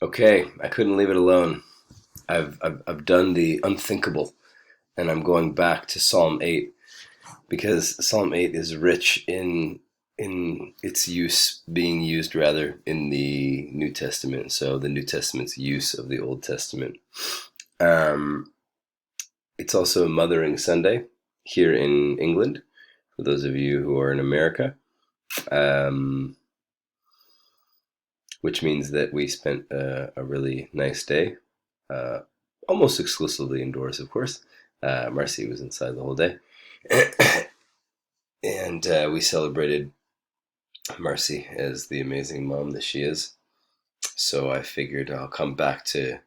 Okay, I couldn't leave it alone. I've done the unthinkable, and I'm going back to Psalm 8 because Psalm 8 is rich in its use, being used rather in the New Testament. So the New Testament's use of the Old Testament. Um, it's also Mothering Sunday here in England for those of you who are in America. Um, which means that we spent a really nice day, uh, almost exclusively indoors, of course. Marcy was inside the whole day. And we celebrated Marcy as the amazing mom that she is. So I figured I'll come back to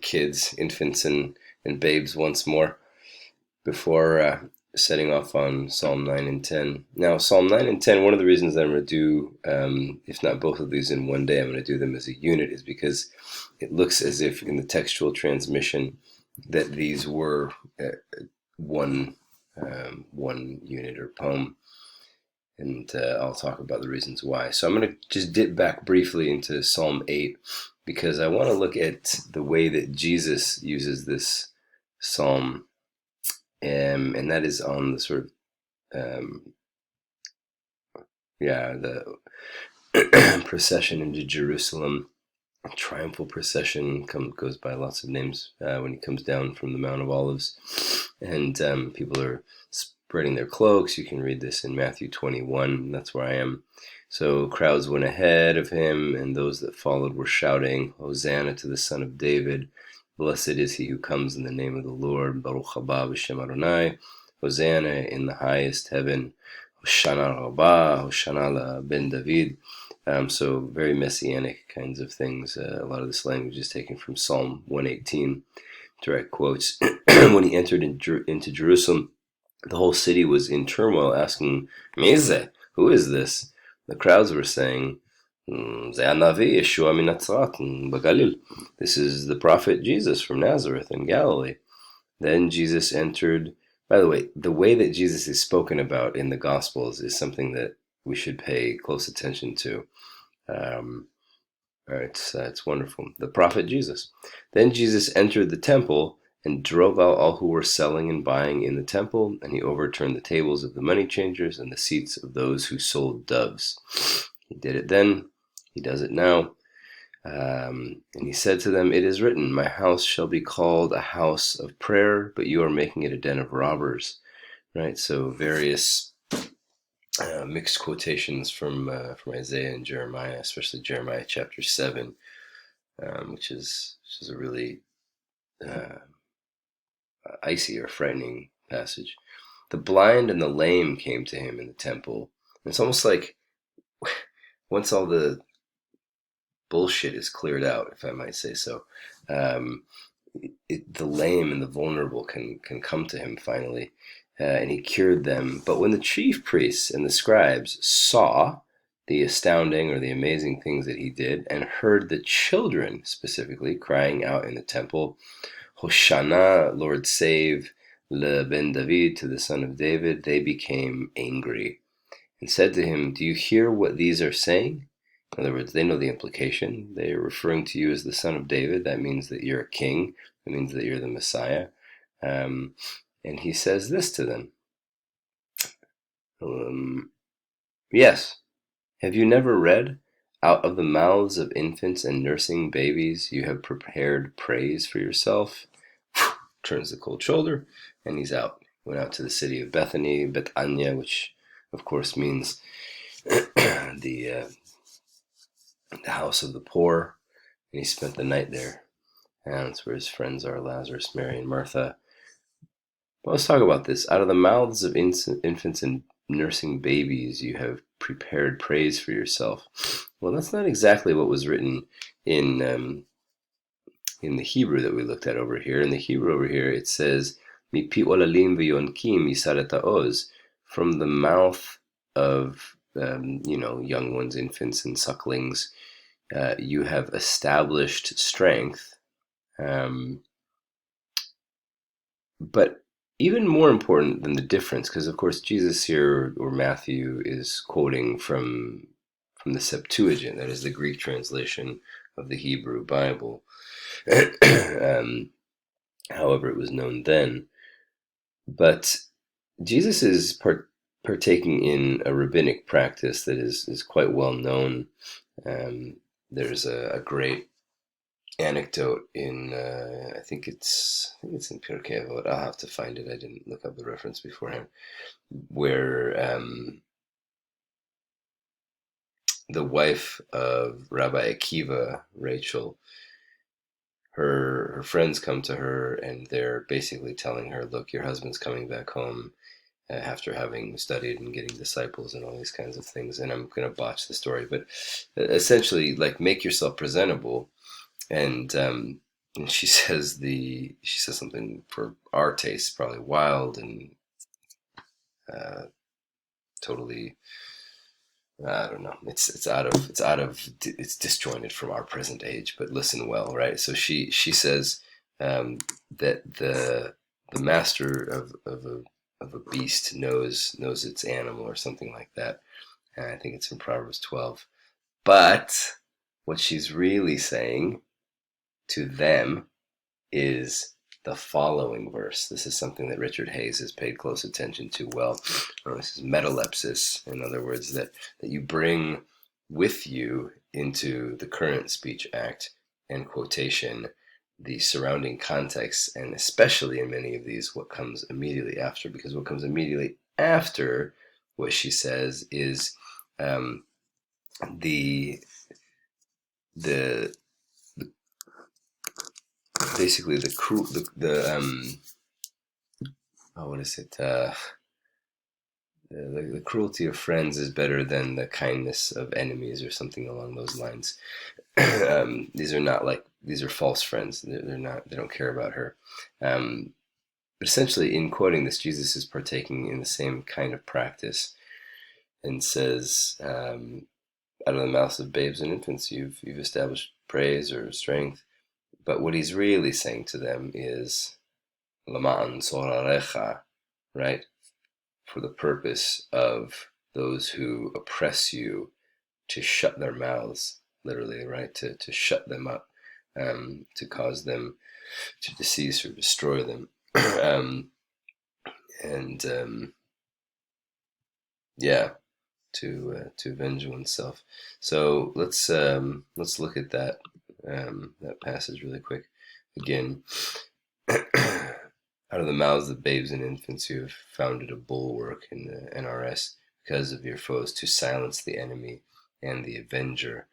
kids, infants, and babes once more before setting off on Psalm 9 and 10. Now, Psalm 9 and 10, one of the reasons that I'm going to do, if not both of these in one day, I'm going to do them as a unit, is because it looks as if in the textual transmission that these were one one unit or poem. And I'll talk about the reasons why. So I'm going to just dip back briefly into Psalm 8 because I want to look at the way that Jesus uses this psalm, and that is on the sort of the procession into Jerusalem. A triumphal procession goes by lots of names when he comes down from the Mount of Olives, and people are spreading their cloaks. You can read this in Matthew 21. That's where I am. So crowds went ahead of him, and those that followed were shouting, "Hosanna to the Son of David! Blessed is he who comes in the name of the Lord. Baruch haba b'shem Adonai. Hosanna in the highest heaven. Hoshana Rabbah. Hoshana ben David." So very messianic kinds of things. A lot of this language is taken from Psalm 118, direct quotes. When he entered into Jerusalem, the whole city was in turmoil, asking, "Mizeh, who is this?" The crowds were saying, "Zeh Hanavi Yeshua min Natzrat b'Galil." This is the prophet Jesus from Nazareth in Galilee. Then Jesus entered. By the way that Jesus is spoken about in the Gospels is something that we should pay close attention to. Um, it's wonderful. The prophet Jesus. Then Jesus entered the temple and drove out all who were selling and buying in the temple, and he overturned the tables of the money changers and the seats of those who sold doves. He did it then, he does it now. And he said to them, "It is written, my house shall be called a house of prayer, but you are making it a den of robbers." Right? So various mixed quotations from Isaiah and Jeremiah, especially Jeremiah chapter 7, which is a really uh, icy or frightening passage. The blind and the lame came to him in the temple. And it's almost like once all the bullshit is cleared out, if I might say so, um, the lame and the vulnerable can come to him finally, and he cured them. But when the chief priests and the scribes saw the astounding or the amazing things that he did, and heard the children specifically crying out in the temple, "Hoshana, Lord save, le ben David, to the son of David," they became angry and said to him, "Do you hear what these are saying?" In other words, they know the implication. They are referring to you as the son of David. That means that you're a king. That means that you're the Messiah. Um, and he says this to them. Yes, have you never read? Out of the mouths of infants and nursing babies, you have prepared praise for yourself. Turns the cold shoulder, and he's out. Went out to the city of Bethany, Bethania, which of course means the house of the poor, and he spent the night there. And that's where his friends are, Lazarus, Mary, and Martha. But let's talk about this. Out of the mouths of infants and nursing babies, you have prepared praise for yourself. Well, that's not exactly what was written in the Hebrew that we looked at over here. In the Hebrew over here, it says, "Mipi olalim v'yonkim yisareta oz," from the mouth of young ones, infants, and sucklings. You have established strength. But even more important than the difference, because of course Jesus here, or Matthew, is quoting from the Septuagint, that is the Greek translation of the Hebrew Bible. However, it was known then. But Jesus is partaking in a rabbinic practice that is quite well known. There's a great anecdote in I think it's in Pirkei Avot. I'll have to find it. I didn't look up the reference beforehand. Where the wife of Rabbi Akiva, Rachel, her friends come to her and they're basically telling her, "Look, your husband's coming back home after having studied and getting disciples and all these kinds of things." And I'm going to botch the story, but essentially, like, make yourself presentable. And she says something for our taste probably wild and totally, I don't know. It's disjointed from our present age. But listen well, right? So she says that the master of a beast knows its animal or something like that. And I think it's in Proverbs 12. But what she's really saying to them is the following verse. This is something that Richard Hayes has paid close attention to. Well, this is metalepsis. In other words, that you bring with you into the current speech act and quotation the surrounding context, and especially in many of these, what comes immediately after. Because what comes immediately after what she says is the the basically the cruel the what is it? The cruelty of friends is better than the kindness of enemies, or something along those lines. These are false friends. They're not. They don't care about her. But essentially, in quoting this, Jesus is partaking in the same kind of practice, and says, "Out of the mouths of babes and infants, you've established praise or strength." But what he's really saying to them is, "Lama'an sorarecha," right? For the purpose of those who oppress you, to shut their mouths, literally, right? To shut them up, to cause them to decease or destroy them. And yeah, to avenge oneself. So let's look at that passage really quick. Again, out of the mouths of babes and infants, you have founded a bulwark in the NRS because of your foes, to silence the enemy and the avenger.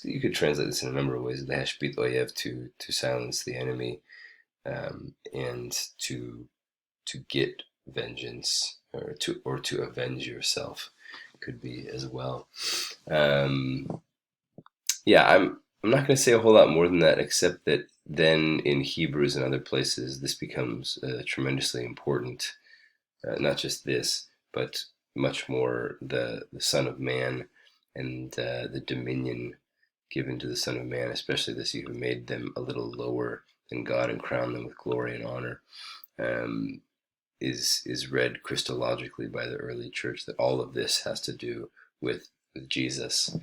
You could translate this in a number of ways. The hashbit oyev, to silence the enemy, and to get vengeance, or to avenge yourself, could be as well. Yeah, I'm not going to say a whole lot more than that, except that then in Hebrews and other places, this becomes tremendously important. Not just this, but much more the Son of Man, and the dominion given to the Son of Man, especially this, you have made them a little lower than God and crowned them with glory and honor, is read Christologically by the early church, that all of this has to do with Jesus.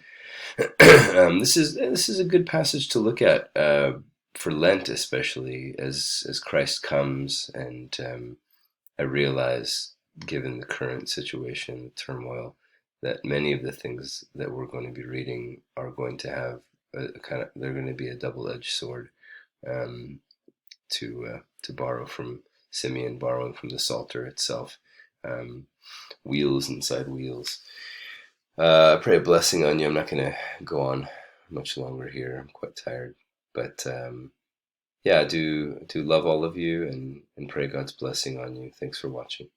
This is a good passage to look at for Lent, especially as Christ comes, and I realize, given the current situation, the turmoil, that many of the things that we're going to be reading are going to have they're going to be a double-edged sword, to borrow from Simeon, borrowing from the Psalter itself. Wheels inside wheels. I pray a blessing on you. I'm not going to go on much longer here. I'm quite tired. But yeah, I do love all of you, and pray God's blessing on you. Thanks for watching.